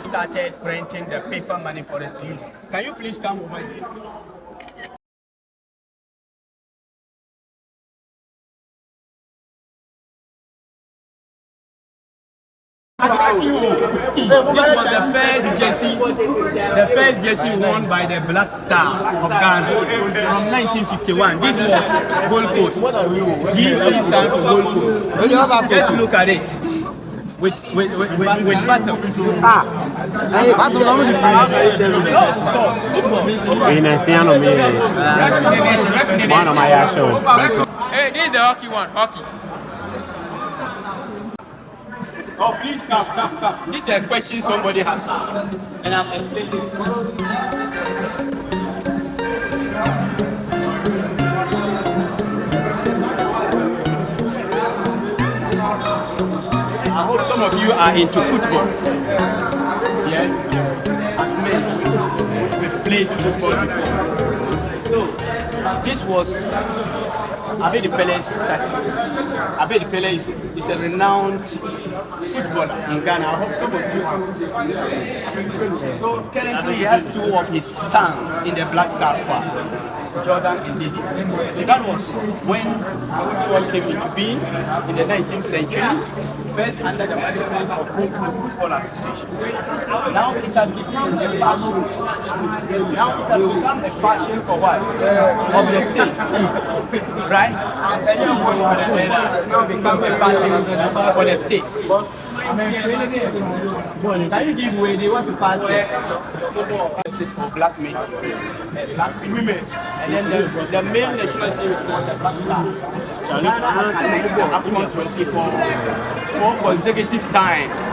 started printing the paper money for us to use. Can you please come over here? This was the first jersey worn by the Black Stars of Ghana from 1951. This was Gold Coast. GC stands for Gold Coast. Just look at it. With buttons. Hey, this is the hockey one. Hockey. Oh, please come. This is a question somebody has asked. And I'm explaining this. I hope some of you are into football. Yes? As men, we've played football before. So, this was Abedi Pele's statue. Abedi Pele is a renowned footballer in Ghana. I hope some of you have. So currently he has two of his sons in the Black Stars squad, Jordan and Didi. So that was when football came into being in the 19th century. First under the management of Football Association. Now it has become a fashion. Now it has become a fashion for what? Of the state. Right? It has now become a fashion for the state. Can you give way? They want to pass this is for black men, black women, and then the male national team is called the Black Stars. Ghana has annexed the AFCON 24 4 consecutive times.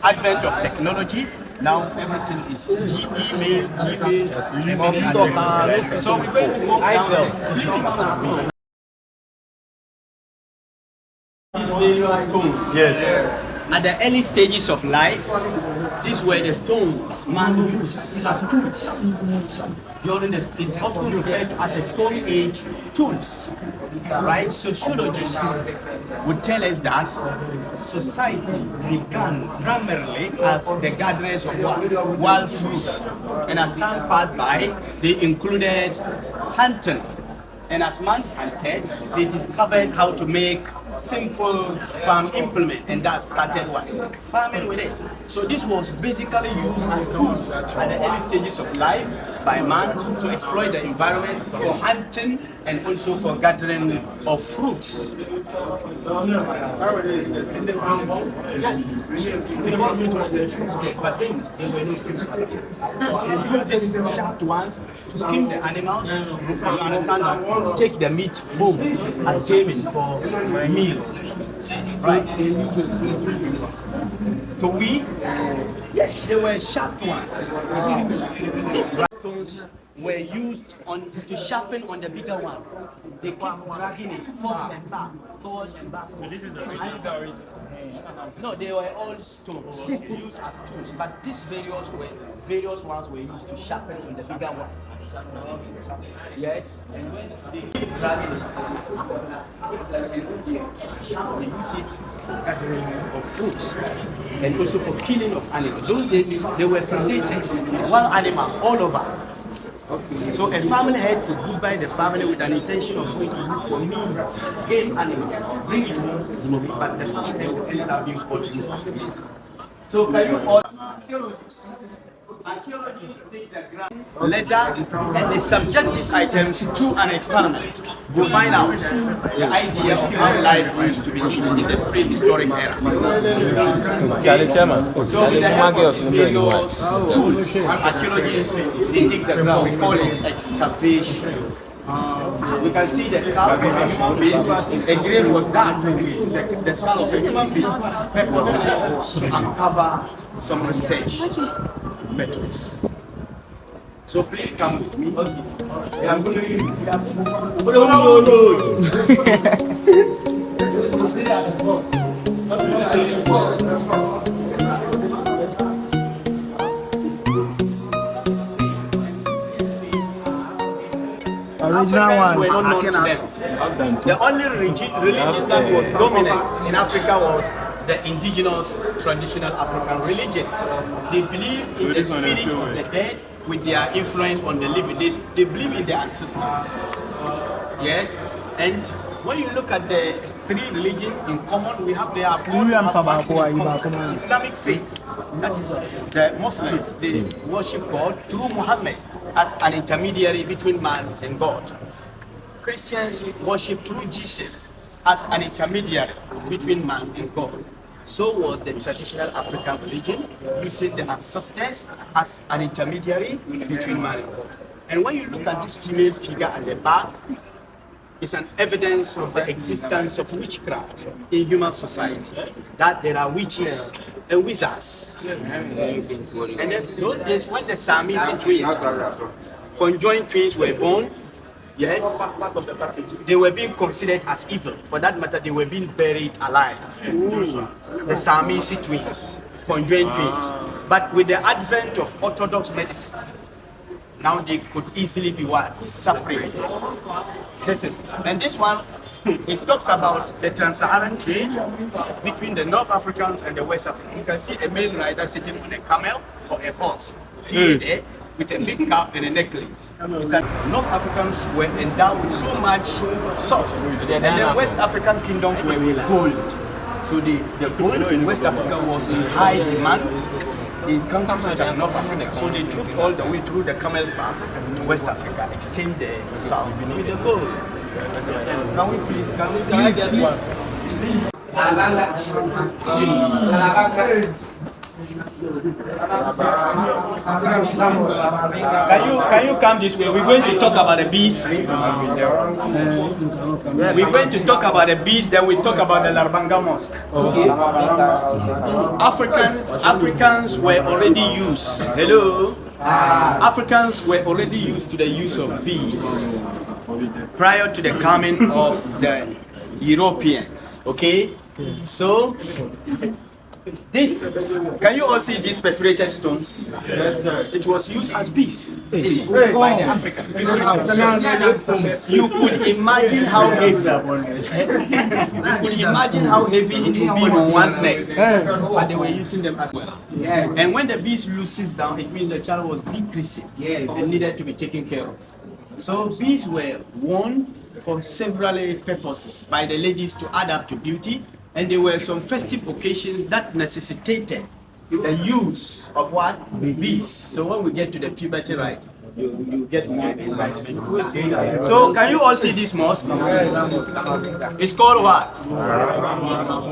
Advent of technology, now everything is Gmail. So we're going to walk down these various stones. Yes. At the early stages of life, these were the stones man used as tools. During it's often referred to as a Stone Age tools. Right? Sociologists would tell us that society began primarily as the gatherers of wild fruits, and as time passed by, they included hunting. And as man hunted, they discovered how to make simple farm implement, and that started what? Farming with it. So this was basically used as tools at the early stages of life by man to exploit the environment for hunting and also for gathering of fruits. Yes, because it was the tools there, but then there were no tools. They used these sharp ones to skin the animals, you understand that, take the meat home as gaming for meal. Right? To weed? Yes, they were sharp ones. Stones were used to sharpen on the bigger one. They keep dragging it forward and back, forward and back. So this is the original. No, they were all stones used as tools, but these various ones were used to sharpen on the bigger one. Yes, and when they keep dragging it, they use it for gathering of fruits and also for killing of animals. Those days they were predators, wild animals all over. So a family head could goodbye the family with an intention of going to look for meat, game animals, bring it home, but the family head will end up being produced as a meat. So can you all archaeologists take the ground leather and they subject these items to an experiment to find out the idea of how life used to be lived in the prehistoric era. So with the help of various tools, archaeologists they dig the ground. We call it excavation. We can see the skull of a human being. A grave was done. This is the skull of a human being, purposely to uncover some research methods. So please come with me. I'm going to original ones were not known to them. The only religion that was dominant in Africa was the indigenous traditional African religion. They believe in the spirit of the dead with their influence on the living. They believe in their ancestors. Yes, and when you look at the three religions in common, we have their Islamic faith. That is, the Muslims, they worship God through Muhammad as an intermediary between man and God. Christians worship through Jesus as an intermediary between man and God. So was the traditional African religion, using the ancestors as an intermediary between man and God. And when you look at this female figure at the back, it's an evidence of the existence of witchcraft in human society, that there are witches and wizards. And then those days when the Siamese twins, conjoined twins were born, yes, they were being considered as evil. For that matter, they were being buried alive. The Siamese twins, conjoined twins. But with the advent of orthodox medicine, now they could easily be what? Separated. And this one, it talks about the trans-Saharan trade between the North Africans and the West Africans. You can see a male rider sitting on a camel or a horse, there with a big cap and a necklace. It's that North Africans were endowed with so much salt, and the West African kingdoms were with gold. So the gold in West Africa was in high demand in countries such as North Africa. So they trooped all the way through the camel's back to West Africa, exchange the salt with the gold. Can we please get one? Can you come this way? We're going to talk about the bees. We're going to talk about the bees, then we talk about the Larbanga Mosque. Okay. Africans were already used. Hello. Africans were already used to the use of bees prior to the coming of the Europeans. Okay. So this, can you all see these perforated stones? Yes, sir. It was used as bees by the Africans. You could imagine how heavy. It would be on one's neck. But they were using them as well. And when the bees loses down, it means the child was decreasing and needed to be taken care of. So bees were worn for several purposes by the ladies to add up to beauty. And there were some festive occasions that necessitated the use of what? Bees. So when we get to the puberty rite, you get more enlightenment. So can you all see this mosque? It's called what?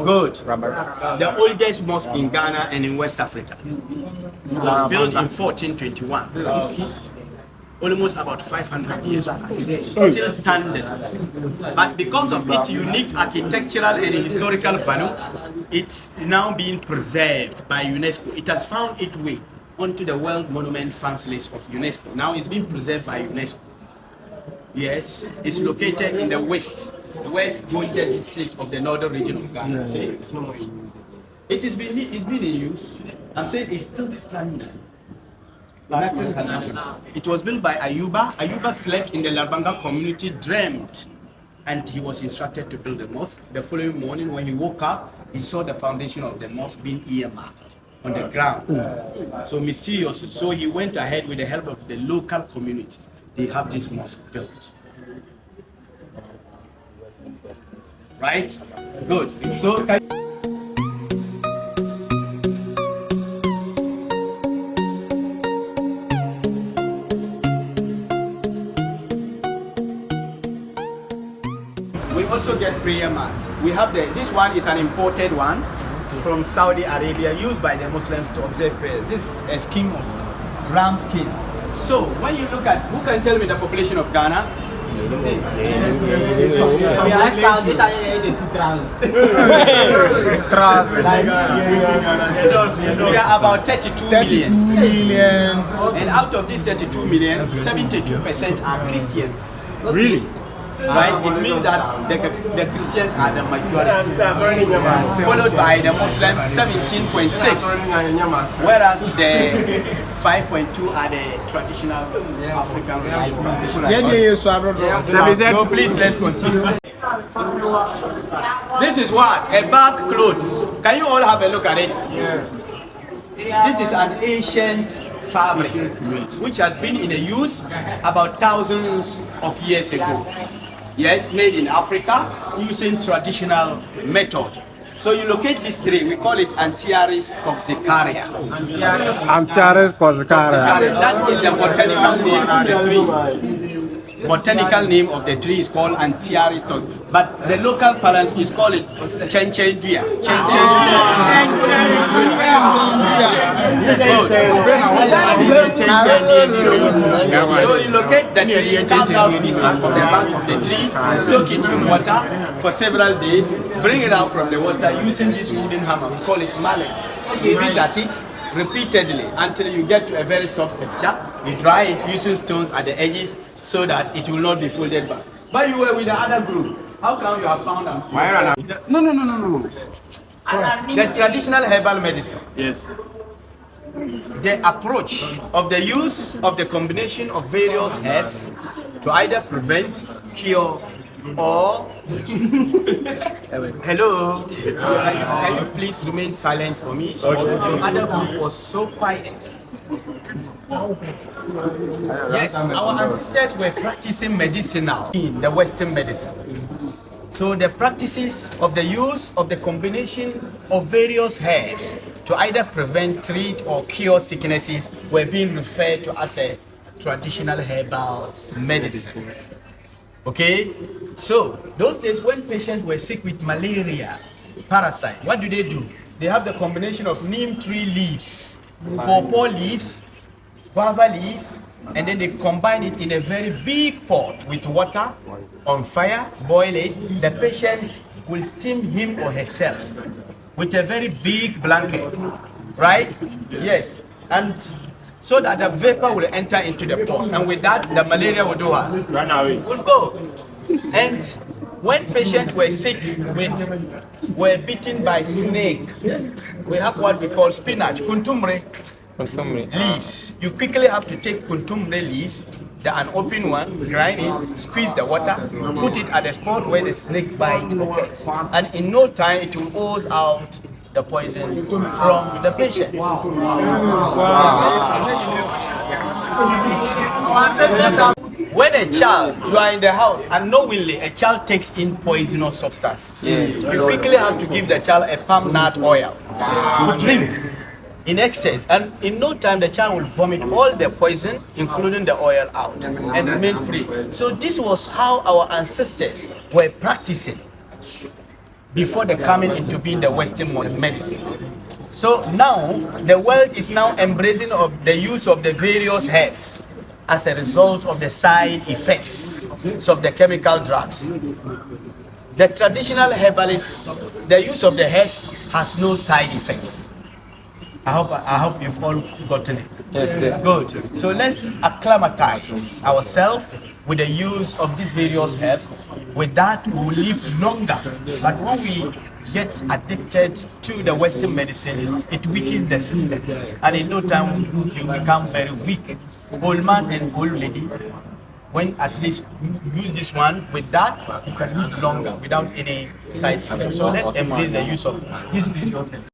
Good. The oldest mosque in Ghana and in West Africa. It was built in 1421. Almost about 500 years old, still standing. But because of its unique architectural and historical value, it's now being preserved by UNESCO. It has found its way onto the World Monument Funds list of UNESCO. Now it's been preserved by UNESCO. Yes, it's located in the west Gonda district of the northern region of Ghana. See? It's been in use. I'm saying it's still standing. Nothing has happened. It was built by Ayuba. Ayuba slept in the Labanga community, dreamed, and he was instructed to build the mosque. The following morning, when he woke up, he saw the foundation of the mosque being earmarked on the ground. So mysterious. So he went ahead with the help of the local communities. They have this mosque built. Right? Good. So we also get prayer mats. We have this one is an imported one from Saudi Arabia, used by the Muslims to observe prayer. This is a skin of ram skin. So when you look at, who can tell me the population of Ghana? We are about 32 million. And out of these 32 million, 72% are Christians. Really? Right? It means that the Christians are the majority, followed by the Muslims, 17.6, whereas the 5.2 are the traditional African practitioners. So please, let's continue. This is what? A bark clothes. Can you all have a look at it? Yes. This is an ancient fabric which has been in use about thousands of years ago. Yes, made in Africa using traditional method. So you locate this tree, we call it Antiaris toxicaria. Antiaris toxicaria. That is the botanical name of the tree. Botanical name of the tree is called Antiaris toxicaria. But the local parlance is called it Chenchendia. So you locate the tree, carve out pieces from the back of the tree, soak it in water for several days, bring it out from the water using this wooden hammer. We call it mallet. You beat at it repeatedly until you get to a very soft texture. You dry it using stones at the edges so that it will not be folded back. But you were with the other group. How come you have found them? No. The traditional herbal medicine. Yes. The approach of the use of the combination of various herbs to either prevent, cure, or hello, can you please remain silent for me? The other group was so quiet. Yes, our ancestors were practicing medicinal in the Western medicine. So the practices of the use of the combination of various herbs to either prevent, treat, or cure sicknesses were being referred to as a traditional herbal medicine. Okay? So, those days when patients were sick with malaria, parasite, what do? They have the combination of neem tree leaves, pawpaw leaves, guava leaves, and then they combine it in a very big pot with water on fire, boil it. The patient will steam him or herself with a very big blanket, right? Yes, and so that the vapor will enter into the pores, and with that, the malaria will do what? Run away. Will go. And when patients were sick were bitten by snake, we have what we call spinach, kuntumbre leaves. You quickly have to take kuntumbre leaves, an open one, grind it, squeeze the water, put it at the spot where the snake bite occurs, and in no time it will ooze out the poison from the patient. When a child, you are in the house, unknowingly a child takes in poisonous substances, you quickly have to give the child a palm nut oil to drink in excess, and in no time the child will vomit all the poison, including the oil, out and remain free. So this was how our ancestors were practicing before they coming into being the Western medicine. So now the world is now embracing of the use of the various herbs as a result of the side effects of the chemical drugs. The traditional herbalist, the use of the herbs has no side effects. I hope you've all gotten it. Yes. Good. So let's acclimatize ourselves with the use of these various herbs. With that, we will live longer. But when we get addicted to the Western medicine, it weakens the system. And in no time, you become very weak. Old man and old lady, when at least you use this one, with that, you can live longer without any side effects. So let's embrace the use of these various herbs.